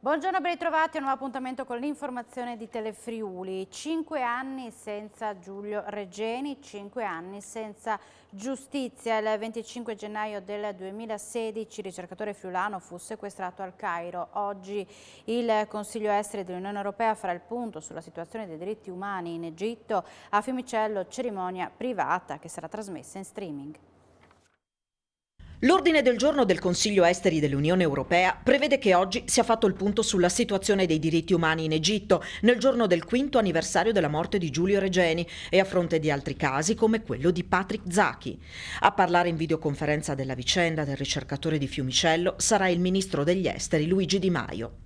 Buongiorno, ben ritrovati a un nuovo appuntamento con l'informazione di Telefriuli. 5 anni senza Giulio Regeni, 5 anni senza giustizia. Il 25 gennaio del 2016 il ricercatore friulano fu sequestrato al Cairo. Oggi il Consiglio Esteri dell'Unione Europea farà il punto sulla situazione dei diritti umani in Egitto. A Fiumicello, cerimonia privata che sarà trasmessa in streaming. L'ordine del giorno del Consiglio Esteri dell'Unione Europea prevede che oggi sia fatto il punto sulla situazione dei diritti umani in Egitto, nel giorno del 5° anniversario della morte di Giulio Regeni e a fronte di altri casi come quello di Patrick Zaki. A parlare in videoconferenza della vicenda del ricercatore di Fiumicello sarà il ministro degli Esteri Luigi Di Maio.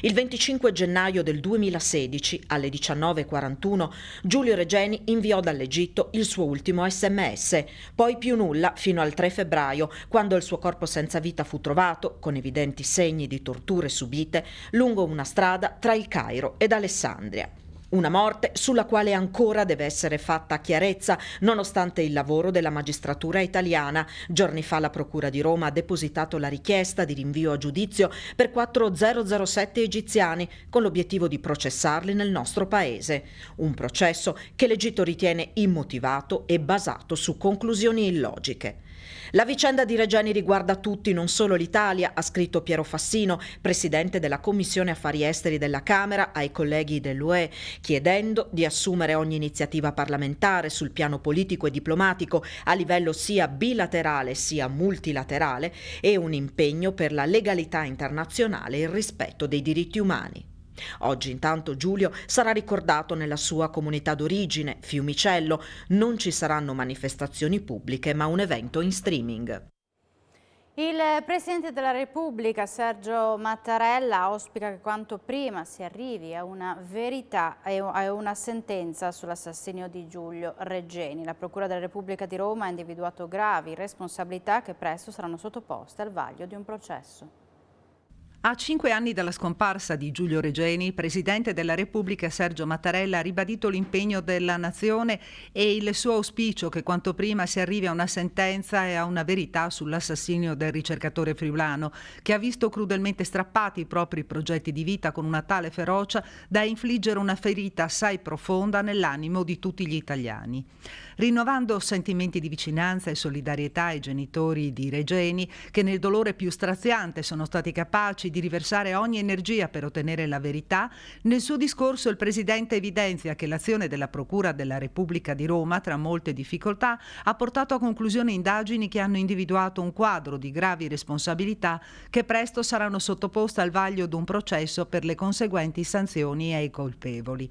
Il 25 gennaio del 2016, alle 19:41, Giulio Regeni inviò dall'Egitto il suo ultimo SMS, poi più nulla fino al 3 febbraio, quando il suo corpo senza vita fu trovato, con evidenti segni di torture subite, lungo una strada tra il Cairo ed Alessandria. Una morte sulla quale ancora deve essere fatta chiarezza, nonostante il lavoro della magistratura italiana. Giorni fa la Procura di Roma ha depositato la richiesta di rinvio a giudizio per 4007 egiziani, con l'obiettivo di processarli nel nostro paese. Un processo che l'Egitto ritiene immotivato e basato su conclusioni illogiche. La vicenda di Regeni riguarda tutti, non solo l'Italia, ha scritto Piero Fassino, presidente della Commissione Affari Esteri della Camera, ai colleghi dell'UE, chiedendo di assumere ogni iniziativa parlamentare sul piano politico e diplomatico a livello sia bilaterale sia multilaterale e un impegno per la legalità internazionale e il rispetto dei diritti umani. Oggi intanto Giulio sarà ricordato nella sua comunità d'origine, Fiumicello. Non ci saranno manifestazioni pubbliche, ma un evento in streaming. Il Presidente della Repubblica, Sergio Mattarella, auspica che quanto prima si arrivi a una verità e a una sentenza sull'assassinio di Giulio Regeni. La Procura della Repubblica di Roma ha individuato gravi responsabilità che presto saranno sottoposte al vaglio di un processo. A 5 anni dalla scomparsa di Giulio Regeni, il Presidente della Repubblica Sergio Mattarella ha ribadito l'impegno della Nazione e il suo auspicio che quanto prima si arrivi a una sentenza e a una verità sull'assassinio del ricercatore friulano, che ha visto crudelmente strappati i propri progetti di vita con una tale ferocia da infliggere una ferita assai profonda nell'animo di tutti gli italiani. Rinnovando sentimenti di vicinanza e solidarietà ai genitori di Regeni, che nel dolore più straziante sono stati capaci di riversare ogni energia per ottenere la verità, nel suo discorso il Presidente evidenzia che l'azione della Procura della Repubblica di Roma, tra molte difficoltà, ha portato a conclusione indagini che hanno individuato un quadro di gravi responsabilità che presto saranno sottoposte al vaglio di un processo per le conseguenti sanzioni ai colpevoli.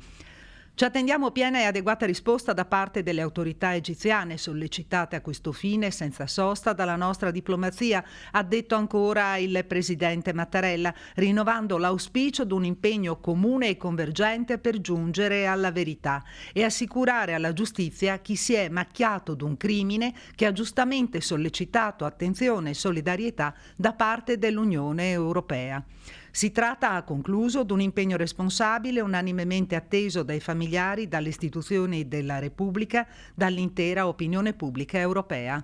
Ci attendiamo piena e adeguata risposta da parte delle autorità egiziane, sollecitate a questo fine senza sosta dalla nostra diplomazia, ha detto ancora il Presidente Mattarella, rinnovando l'auspicio di un impegno comune e convergente per giungere alla verità e assicurare alla giustizia chi si è macchiato d'un crimine che ha giustamente sollecitato attenzione e solidarietà da parte dell'Unione Europea. Si tratta, ha concluso, di un impegno responsabile, unanimemente atteso dai familiari, dalle istituzioni della Repubblica, dall'intera opinione pubblica europea.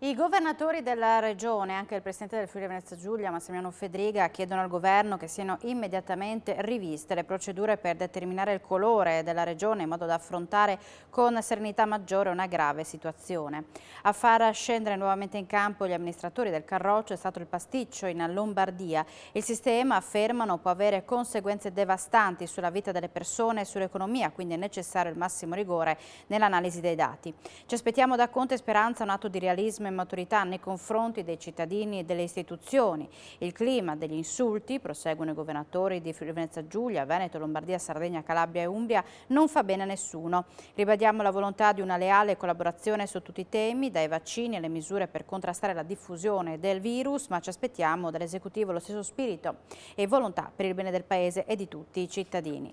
I governatori della regione, anche il presidente del Friuli Venezia Giulia, Massimiliano Fedriga, chiedono al governo che siano immediatamente riviste le procedure per determinare il colore della regione in modo da affrontare con serenità maggiore una grave situazione. A far scendere nuovamente in campo gli amministratori del Carroccio è stato il pasticcio in Lombardia. Il sistema, affermano, può avere conseguenze devastanti sulla vita delle persone e sull'economia, quindi è necessario il massimo rigore nell'analisi dei dati. Ci aspettiamo da Conte e Speranza un atto di realismo e maturità nei confronti dei cittadini e delle istituzioni. Il clima degli insulti, proseguono i governatori di Friuli Venezia Giulia, Veneto, Lombardia, Sardegna, Calabria e Umbria, non fa bene a nessuno. Ribadiamo la volontà di una leale collaborazione su tutti i temi, dai vaccini alle misure per contrastare la diffusione del virus, ma ci aspettiamo dall'esecutivo lo stesso spirito e volontà per il bene del Paese e di tutti i cittadini.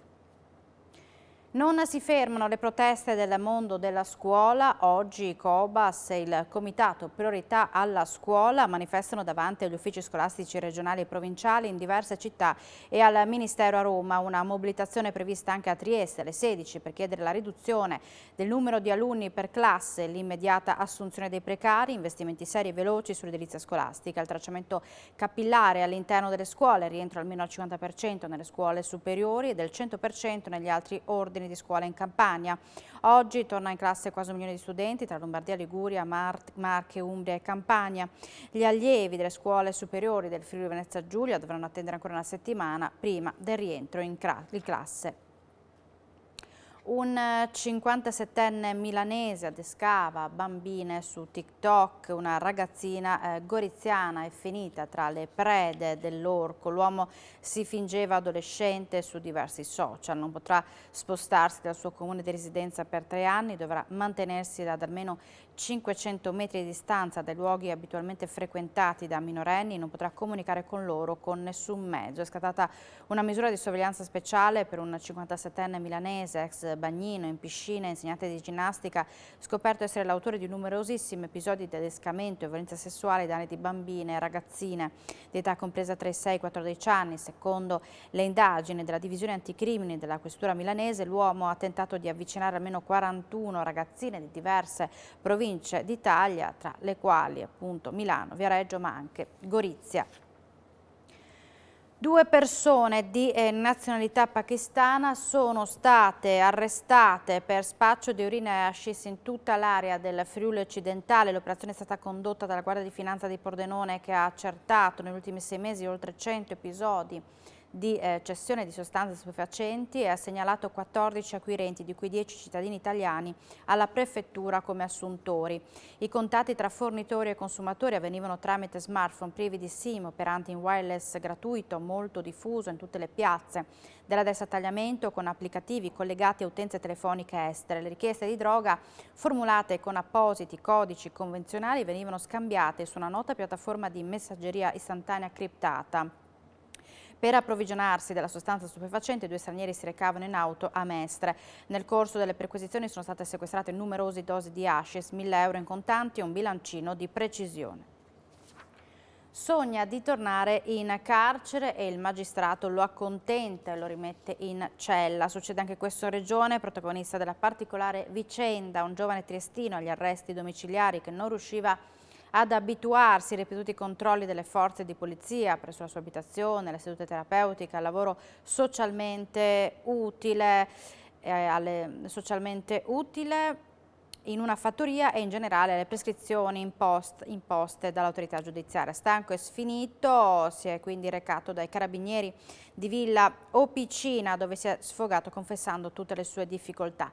Non si fermano le proteste del mondo della scuola. Oggi Cobas e il Comitato Priorità alla Scuola manifestano davanti agli uffici scolastici regionali e provinciali in diverse città e al Ministero a Roma. Una mobilitazione prevista anche a Trieste alle 16 per chiedere la riduzione del numero di alunni per classe, l'immediata assunzione dei precari, investimenti seri e veloci sull'edilizia scolastica, il tracciamento capillare all'interno delle scuole, rientro almeno al 50% nelle scuole superiori e del 100% negli altri ordini di scuola in Campania. Oggi torna in classe quasi 1 milione di studenti tra Lombardia, Liguria, Marche, Umbria e Campania. Gli allievi delle scuole superiori del Friuli Venezia Giulia dovranno attendere ancora una settimana prima del rientro in classe. Un 57enne milanese adescava bambine su TikTok. Una ragazzina goriziana è finita tra le prede dell'orco. L'uomo si fingeva adolescente su diversi social. Non potrà spostarsi dal suo comune di residenza per 3 anni, dovrà mantenersi ad almeno 500 metri di distanza dai luoghi abitualmente frequentati da minorenni, non potrà comunicare con loro con nessun mezzo. È scattata una misura di sorveglianza speciale per un 57enne milanese, ex bagnino in piscina, insegnante di ginnastica, scoperto essere l'autore di numerosissimi episodi di adescamento e violenza sessuale ai danni di bambine e ragazzine di età compresa tra i 6 e i 14 anni. Secondo le indagini della divisione anticrimini della questura milanese, l'uomo ha tentato di avvicinare almeno 41 ragazzine di diverse province d'Italia, tra le quali appunto Milano, Viareggio ma anche Gorizia. 2 persone di nazionalità pakistana sono state arrestate per spaccio di urina e hashish in tutta l'area del Friuli occidentale. L'operazione è stata condotta dalla Guardia di Finanza di Pordenone, che ha accertato negli ultimi 6 mesi oltre 100 episodi di cessione di sostanze stupefacenti e ha segnalato 14 acquirenti, di cui 10 cittadini italiani, alla prefettura come assuntori. I contatti tra fornitori e consumatori avvenivano tramite smartphone privi di SIM, operanti in wireless gratuito, molto diffuso in tutte le piazze della destagliamento, con applicativi collegati a utenze telefoniche estere. Le richieste di droga, formulate con appositi codici convenzionali, venivano scambiate su una nota piattaforma di messaggeria istantanea criptata. Per approvvigionarsi della sostanza stupefacente, i 2 stranieri si recavano in auto a Mestre. Nel corso delle perquisizioni sono state sequestrate numerose dosi di hashish, 1.000 euro in contanti e un bilancino di precisione. Sogna di tornare in carcere e il magistrato lo accontenta e lo rimette in cella. Succede anche questo in regione, protagonista della particolare vicenda, un giovane triestino agli arresti domiciliari che non riusciva ad abituarsi ai ripetuti controlli delle forze di polizia presso la sua abitazione, le sedute terapeutiche, al lavoro socialmente utile in una fattoria e in generale alle prescrizioni imposte dall'autorità giudiziaria. Stanco e sfinito, si è quindi recato dai carabinieri di Villa Opicina, dove si è sfogato confessando tutte le sue difficoltà.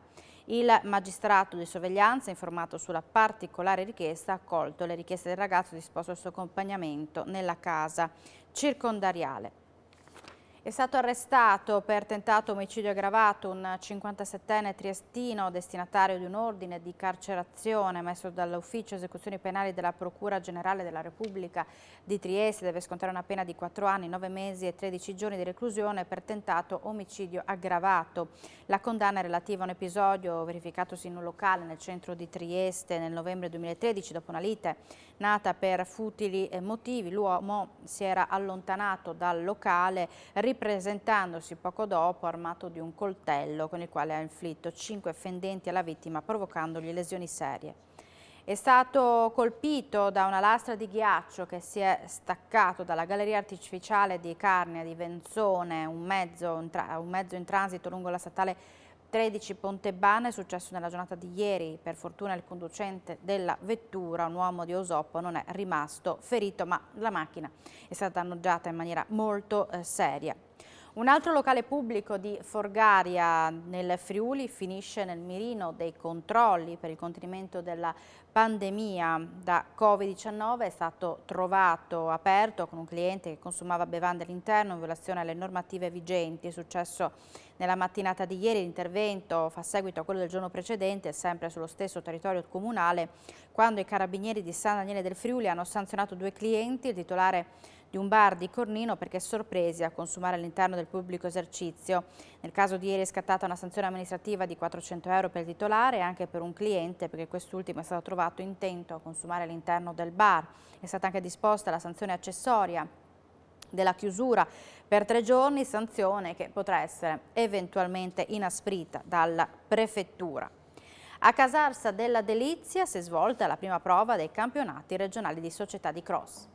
Il magistrato di sorveglianza, informato sulla particolare richiesta, ha accolto le richieste del ragazzo, disposto il suo accompagnamento nella casa circondariale. È stato arrestato per tentato omicidio aggravato un 57enne triestino, destinatario di un ordine di carcerazione emesso dall'Ufficio Esecuzioni Penali della Procura Generale della Repubblica di Trieste. Deve scontare una pena di 4 anni, 9 mesi e 13 giorni di reclusione per tentato omicidio aggravato. La condanna è relativa a un episodio verificatosi in un locale nel centro di Trieste nel novembre 2013. Dopo una lite nata per futili motivi, l'uomo si era allontanato dal locale, ripresentandosi poco dopo armato di un coltello con il quale ha inflitto 5 fendenti alla vittima, provocandogli lesioni serie. È stato colpito da una lastra di ghiaccio che si è staccato dalla galleria artificiale di Carnia di Venzone, un mezzo in transito lungo la statale 13 Pontebana. È successo nella giornata di ieri. Per fortuna il conducente della vettura, un uomo di Osopo, non è rimasto ferito, ma la macchina è stata danneggiata in maniera molto seria. Un altro locale pubblico di Forgaria nel Friuli finisce nel mirino dei controlli per il contenimento della pandemia da Covid-19. È stato trovato aperto con un cliente che consumava bevande all'interno in violazione alle normative vigenti. È successo nella mattinata di ieri. L'intervento fa seguito a quello del giorno precedente, sempre sullo stesso territorio comunale, quando i carabinieri di San Daniele del Friuli hanno sanzionato 2 clienti, il titolare di un bar di Cornino perché sorpresi a consumare all'interno del pubblico esercizio. Nel caso di ieri è scattata una sanzione amministrativa di 400 euro per il titolare e anche per un cliente perché quest'ultimo è stato trovato intento a consumare all'interno del bar. È stata anche disposta la sanzione accessoria della chiusura per 3 giorni, sanzione che potrà essere eventualmente inasprita dalla prefettura. A Casarsa della Delizia si è svolta la prima prova dei campionati regionali di società di cross.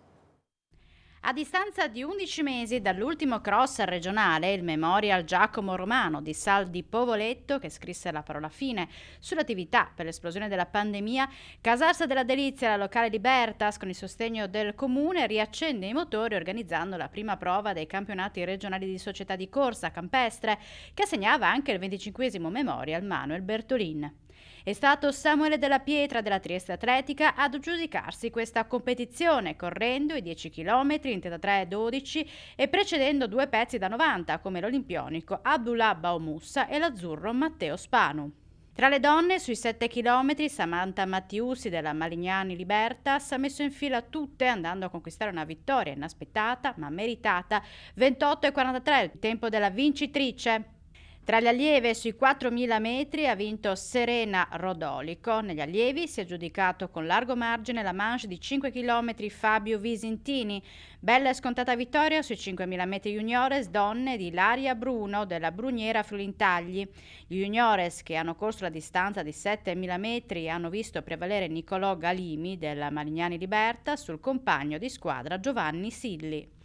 A distanza di 11 mesi dall'ultimo cross regionale, il Memorial Giacomo Romano di Sal di Povoletto, che scrisse la parola fine sull'attività per l'esplosione della pandemia, Casarsa della Delizia, la locale Libertas, con il sostegno del comune, riaccende i motori organizzando la prima prova dei campionati regionali di società di corsa campestre, che assegnava anche il 25esimo Memorial Manuel Bertolin. È stato Samuele Della Pietra della Trieste Atletica ad aggiudicarsi questa competizione, correndo i 10 km in 33,12 e precedendo 2 pezzi da 90 come l'olimpionico Abdullah Baumoussa e l'azzurro Matteo Spanu. Tra le donne, sui 7 km, Samantha Mattiusi della Malignani Libertas ha messo in fila tutte andando a conquistare una vittoria inaspettata ma meritata, 28,43 il tempo della vincitrice. Tra le allieve sui 4.000 metri ha vinto Serena Rodolico. Negli allievi si è aggiudicato con largo margine la manche di 5 km Fabio Visentini. Bella e scontata vittoria sui 5.000 metri juniores donne di Ilaria Bruno della Bruniera Friulintagli. Gli juniores che hanno corso la distanza di 7.000 metri hanno visto prevalere Nicolò Galimi della Malignani Liberta sul compagno di squadra Giovanni Silli.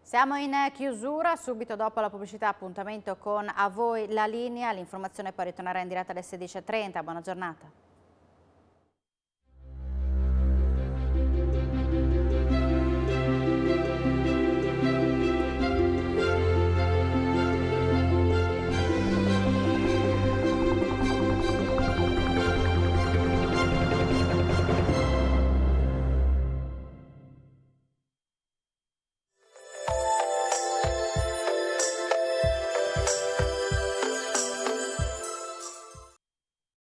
Siamo in chiusura, subito dopo la pubblicità appuntamento con A Voi la linea, l'informazione poi ritornerà in diretta alle 16:30, buona giornata.